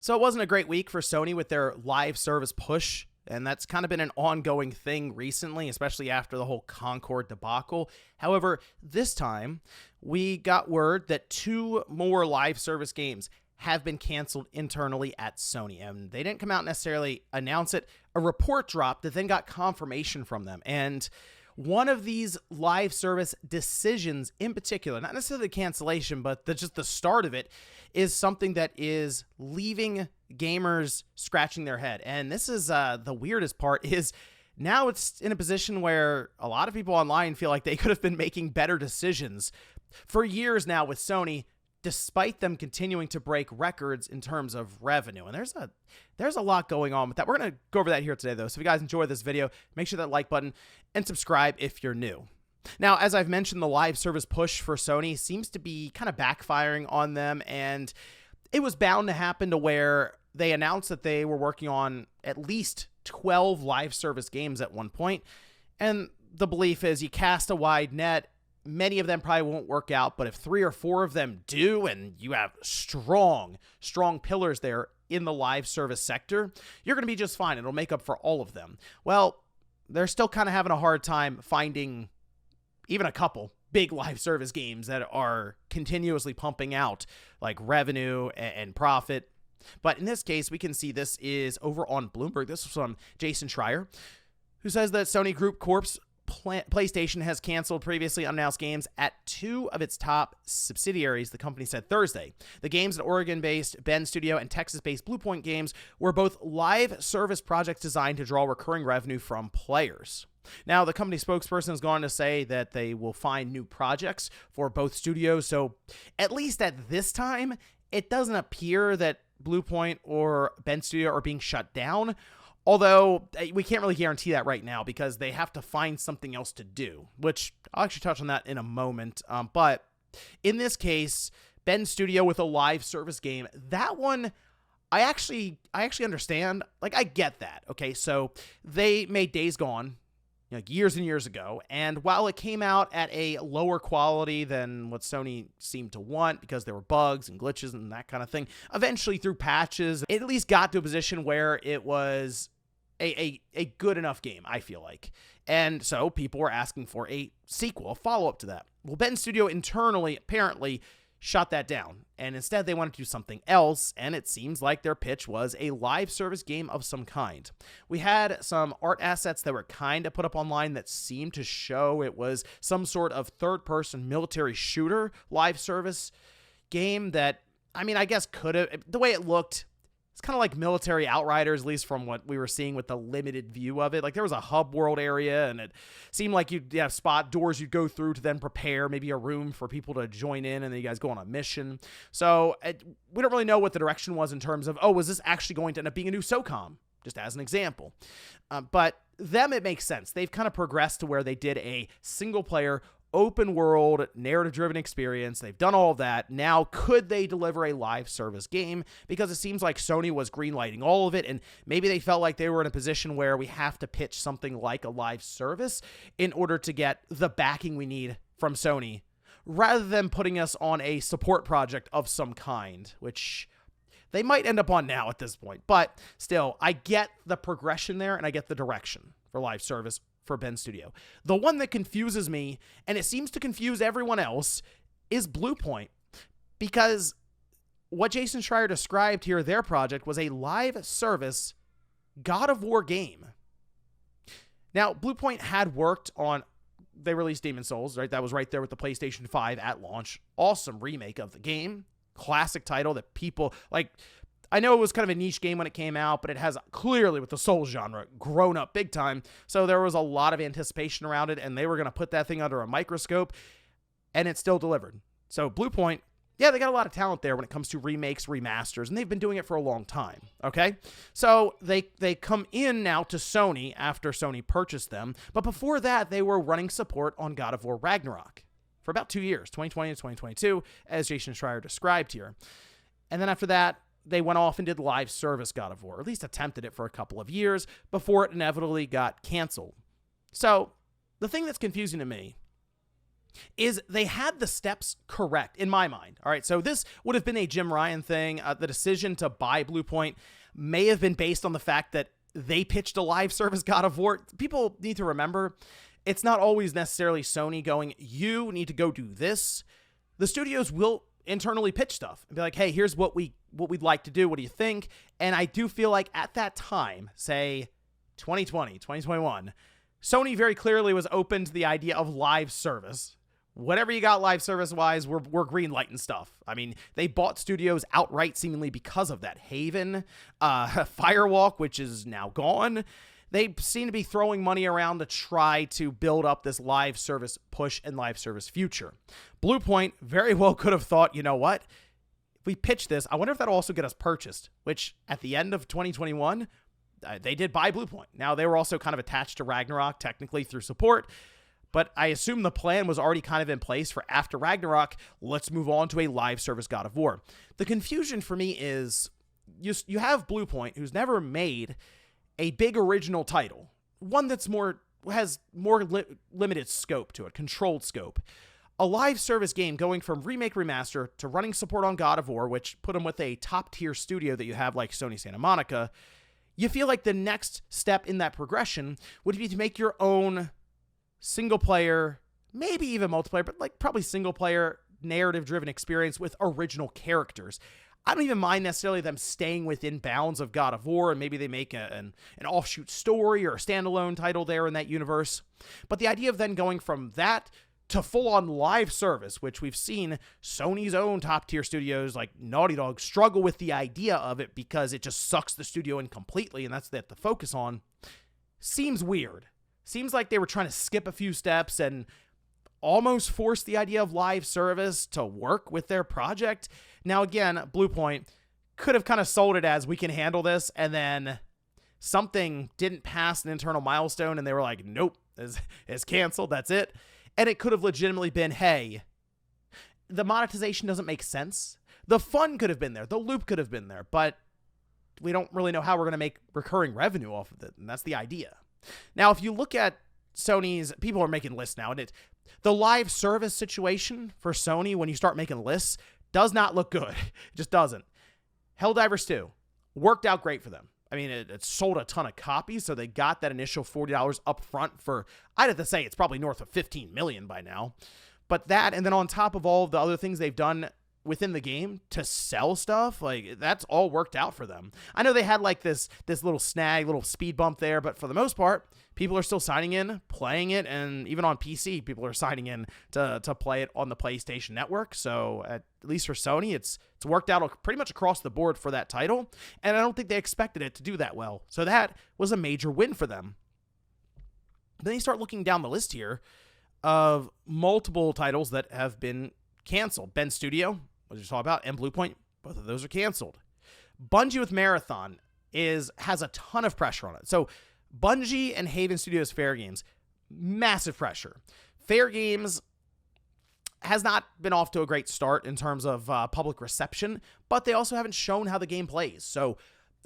So it wasn't a great week for Sony with their live service push, and that's kind of been an ongoing thing recently, especially after the whole Concord debacle. However, this time, we got word that 2 more live service games have been canceled internally at Sony, and they didn't come out and necessarily announce it. A report dropped that then got confirmation from them, and one of these live service decisions in particular, not necessarily the cancellation, but just the start of it, is something that is leaving gamers scratching their head. And this is the weirdest part is now it's in a position where a lot of people online feel like they could have been making better decisions for years now with Sony, despite them continuing to break records in terms of revenue. And there's a lot going on with that. We're going to go over that here today, though. So if you guys enjoy this video, make sure that like button and subscribe if you're new. Now, as I've mentioned, the live service push for Sony seems to be kind of backfiring on them, and it was bound to happen to where they announced that they were working on at least 12 live service games at one point, and the belief is you cast a wide net. Many of them probably won't work out, but if 3 or 4 of them do, and you have strong pillars there in the live service sector, you're going to be just fine. It'll make up for all of them. Well, they're still kind of having a hard time finding even a couple big live service games that are continuously pumping out like revenue and profit. But in this case, we can see this is over on Bloomberg. This is from Jason Schreier, who says that Sony Group Corp's PlayStation has canceled previously unannounced games at 2 of its top subsidiaries, the company said Thursday. The games at Oregon-based Bend Studio and Texas-based Bluepoint Games were both live service projects designed to draw recurring revenue from players. Now, the company spokesperson has gone to say that they will find new projects for both studios, so at least at this time, it doesn't appear that Bluepoint or Bend Studio are being shut down. Although, we can't really guarantee that right now because they have to find something else to do, which I'll actually touch on that in a moment. But in this case, Bend Studio with a live service game, that one, I actually understand. Like, I get that, okay? So, they made Days Gone, like years and years ago, and while it came out at a lower quality than what Sony seemed to want because there were bugs and glitches and that kind of thing, eventually through patches, it at least got to a position where it was a good enough game, I feel like. And so people were asking for a sequel, a follow-up to that. Well, Bend Studio internally apparently shut that down, and instead they wanted to do something else, and it seems like their pitch was a live service game of some kind. We had some art assets that were kind of put up online that seemed to show it was some sort of third-person military shooter live service game that, I mean, I guess could have, the way it looked, it's kind of like Military Outriders, at least from what we were seeing with the limited view of it. Like, there was a hub world area, and it seemed like you'd have spot doors you'd go through to then prepare maybe a room for people to join in, and then you guys go on a mission. So we don't really know what the direction was in terms of, oh, was this actually going to end up being a new SOCOM? Just as an example. But them, it makes sense. They've kind of progressed to where they did a single-player open world, narrative-driven experience. They've done all of that. Now, could they deliver a live service game? Because it seems like Sony was greenlighting all of it, and maybe they felt like they were in a position where we have to pitch something like a live service in order to get the backing we need from Sony, rather than putting us on a support project of some kind, which they might end up on now at this point. But still, I get the progression there, and I get the direction for live service for Bend Studio. The one that confuses me, and it seems to confuse everyone else, is Bluepoint. Because what Jason Schreier described here, their project, was a live service God of War game. Now, Bluepoint had worked on, they released Demon's Souls, right? That was right there with the PlayStation 5 at launch. Awesome remake of the game. Classic title that people, like, I know it was kind of a niche game when it came out, but it has clearly, with the Souls genre, grown up big time. So there was a lot of anticipation around it, and they were going to put that thing under a microscope, and it still delivered. So Bluepoint, yeah, they got a lot of talent there when it comes to remakes, remasters, and they've been doing it for a long time, okay? So they come in now to Sony after Sony purchased them, but before that, they were running support on God of War Ragnarok for about 2 years, 2020 to 2022, as Jason Schreier described here. And then after that, they went off and did live service God of War, or at least attempted it for a couple of years before it inevitably got canceled. So the thing that's confusing to me is they had the steps correct in my mind. All right, so this would have been a Jim Ryan thing. The decision to buy Bluepoint may have been based on the fact that they pitched a live service God of War. People need to remember, it's not always necessarily Sony going, you need to go do this. The studios will internally pitch stuff and be like, hey, here's what we'd like to do. What do you think? And I do feel like at that time, say 2020, 2021, Sony very clearly was open to the idea of live service. Whatever you got live service-wise, we're greenlighting stuff. I mean, they bought studios outright seemingly because of that. Haven, Firewalk, which is now gone. They seem to be throwing money around to try to build up this live service push and live service future. Bluepoint very well could have thought, you know what? If we pitch this, I wonder if that'll also get us purchased, which at the end of 2021, they did buy Bluepoint. Now, they were also kind of attached to Ragnarok technically through support, but I assume the plan was already kind of in place for after Ragnarok, let's move on to a live service God of War. The confusion for me is you have Bluepoint, who's never made a big original title, one that's has more limited scope to it, controlled scope. A live service game going from remake remaster to running support on God of War, which put them with a top tier studio that you have like Sony Santa Monica, you feel like the next step in that progression would be to make your own single player, maybe even multiplayer, but like probably single player narrative driven experience with original characters. I don't even mind necessarily them staying within bounds of God of War, and maybe they make an offshoot story or a standalone title there in that universe. But the idea of then going from that to full-on live service, which we've seen Sony's own top-tier studios like Naughty Dog struggle with the idea of it because it just sucks the studio in completely, and that's the focus on, seems weird. Seems like they were trying to skip a few steps and almost force the idea of live service to work with their project. Now, again, Bluepoint could have kind of sold it as we can handle this, and then something didn't pass an internal milestone, and they were like, nope, it's canceled, that's it. And it could have legitimately been, hey, the monetization doesn't make sense. The fun could have been there. The loop could have been there, but we don't really know how we're going to make recurring revenue off of it, and that's the idea. Now, if you look at Sony's, people are making lists now, and the live service situation for Sony when you start making lists does not look good. It just doesn't. Helldivers 2 worked out great for them. I mean, it sold a ton of copies, so they got that initial $40 up front for, I'd have to say it's probably north of $15 million by now. But that, and then on top of all of the other things they've done within the game to sell stuff, like, that's all worked out for them. I know they had like this little snag, little speed bump there, but for the most part, people are still signing in, playing it, and even on PC, people are signing in to play it on the PlayStation Network. So at least for Sony, it's worked out pretty much across the board for that title, and I don't think they expected it to do that well. So that was a major win for them. Then you start looking down the list here of multiple titles that have been canceled. Ben Studio, what did you talk about, and Bluepoint, both of those are canceled. Bungie with Marathon has a ton of pressure on it. So Bungie and Haven Studios Fair Games, massive pressure. Fair Games has not been off to a great start in terms of public reception, but they also haven't shown how the game plays. So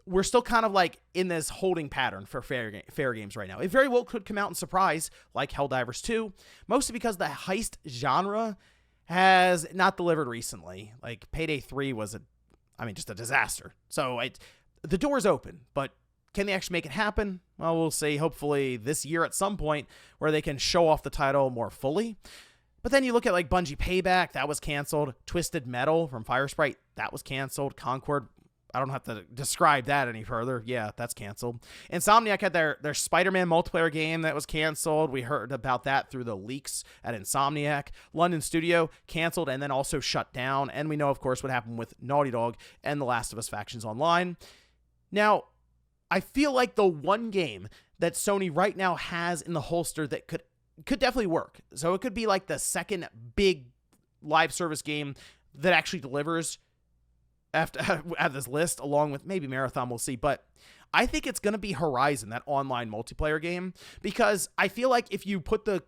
we're still kind of like in this holding pattern for Fair Games right now. It very well could come out and surprise, like Helldivers 2, mostly because the heist genre has not delivered recently. Like Payday 3 was just a disaster. So the door's open, but can they actually make it happen? Well, we'll see. Hopefully this year at some point where they can show off the title more fully. But then you look at like Bungie Payback, that was canceled. Twisted Metal from Firesprite, that was canceled. Concord, I don't have to describe that any further. Yeah, that's canceled. Insomniac had their Spider-Man multiplayer game that was canceled. We heard about that through the leaks at Insomniac. London Studio canceled and then also shut down. And we know, of course, what happened with Naughty Dog and The Last of Us Factions Online. Now, I feel like the one game that Sony right now has in the holster that could definitely work. So it could be like the second big live service game that actually delivers after this list, along with maybe Marathon, we'll see. But I think it's going to be Horizon, that online multiplayer game, because I feel like if you put the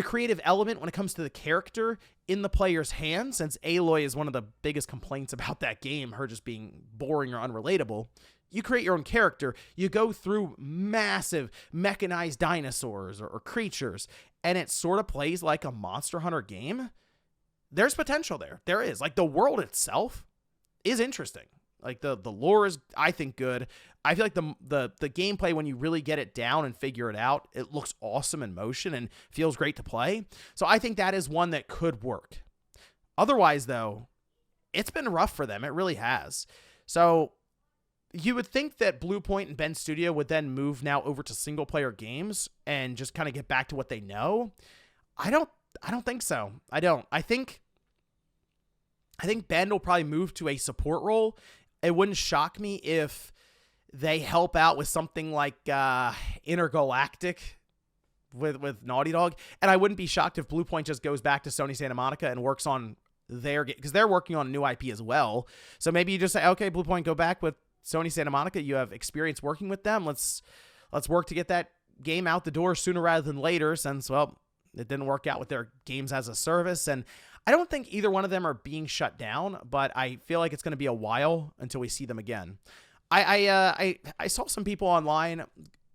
creative element when it comes to the character in the player's hands, since Aloy is one of the biggest complaints about that game, her just being boring or unrelatable, you create your own character, you go through massive mechanized dinosaurs or creatures, and it sort of plays like a Monster Hunter game, there's potential there. There is. Like, the world itself is interesting. Like, the lore is, I think, good. I feel like the gameplay, when you really get it down and figure it out, it looks awesome in motion and feels great to play. So I think that is one that could work. Otherwise, though, it's been rough for them. It really has. So you would think that Bluepoint and Bend Studio would then move now over to single-player games and just kind of get back to what they know. I don't think so. I don't. I think Bend will probably move to a support role. It wouldn't shock me if they help out with something like Intergalactic with Naughty Dog. And I wouldn't be shocked if Bluepoint just goes back to Sony Santa Monica and works on their game, because they're working on a new IP as well. So maybe you just say, okay, Bluepoint, go back with Sony Santa Monica. You have experience working with them. Let's work to get that game out the door sooner rather than later, since, well, it didn't work out with their games as a service. And I don't think either one of them are being shut down, but I feel like it's going to be a while until we see them again. I saw some people online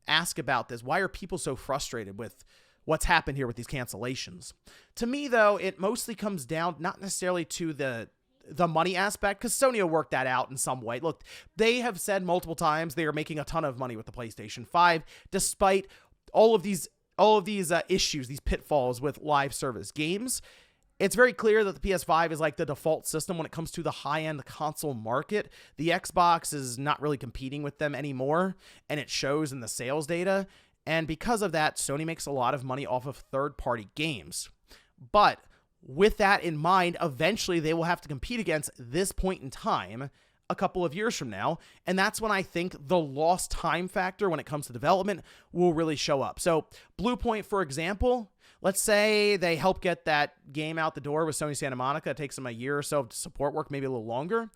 ask about this. Why are people so frustrated with what's happened here with these cancellations? To me, though, it mostly comes down not necessarily to the money aspect, because Sony will work that out in some way. Look, they have said multiple times they are making a ton of money with the PlayStation 5, despite all of these issues, these pitfalls with live service games. It's very clear that the PS5 is like the default system when it comes to the high-end console market. The Xbox is not really competing with them anymore, and it shows in the sales data. And because of that, Sony makes a lot of money off of third-party games. But with that in mind, eventually they will have to compete against this point in time a couple of years from now, and that's when I think the lost time factor when it comes to development will really show up. So Bluepoint, for example, let's say they help get that game out the door with Sony Santa Monica. It takes them a year or so of support work, maybe a little longer.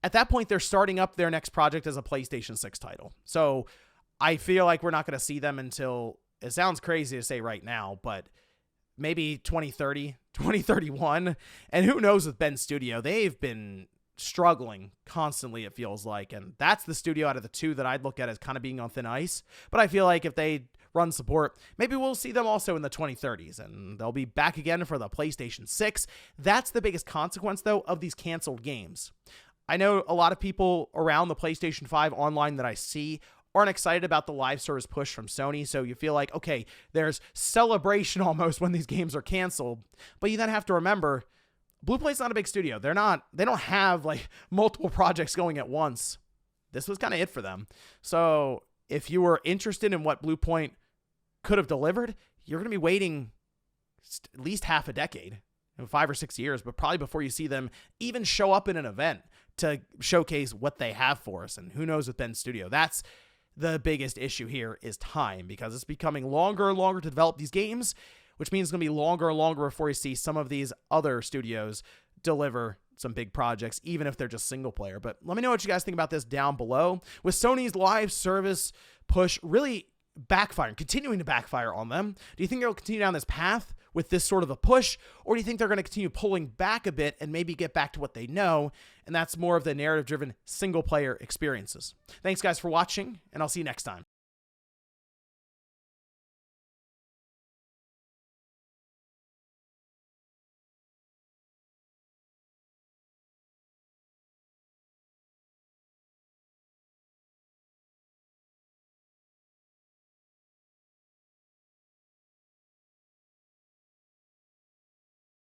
At that point, they're starting up their next project as a PlayStation 6 title. So I feel like we're not going to see them until, it sounds crazy to say right now, but maybe 2030, 2031. And who knows with Bend Studio, they've been struggling constantly, it feels like. And that's the studio out of the two that I'd look at as kind of being on thin ice. But I feel like if they run support, maybe we'll see them also in the 2030s, and they'll be back again for the PlayStation 6. That's the biggest consequence, though, of these canceled games. I know a lot of people around the PlayStation 5 online that I see aren't excited about the live service push from Sony, so you feel like, okay, there's celebration almost when these games are canceled. But you then have to remember, Bluepoint's not a big studio. They don't have like multiple projects going at once. This was kind of it for them. So if you were interested in what Bluepoint could have delivered, you're going to be waiting at least half a decade, 5 or 6 years, but probably before you see them even show up in an event to showcase what they have for us. And who knows with Bend Studio. That's the biggest issue here, is time, because it's becoming longer and longer to develop these games, which means it's going to be longer and longer before you see some of these other studios deliver some big projects, even if they're just single player. But let me know what you guys think about this down below. With Sony's live service push really backfiring, continuing to backfire on them, do you think they'll continue down this path with this sort of a push, or do you think they're going to continue pulling back a bit and maybe get back to what they know, and that's more of the narrative-driven single-player experiences? Thanks, guys, for watching, and I'll see you next time.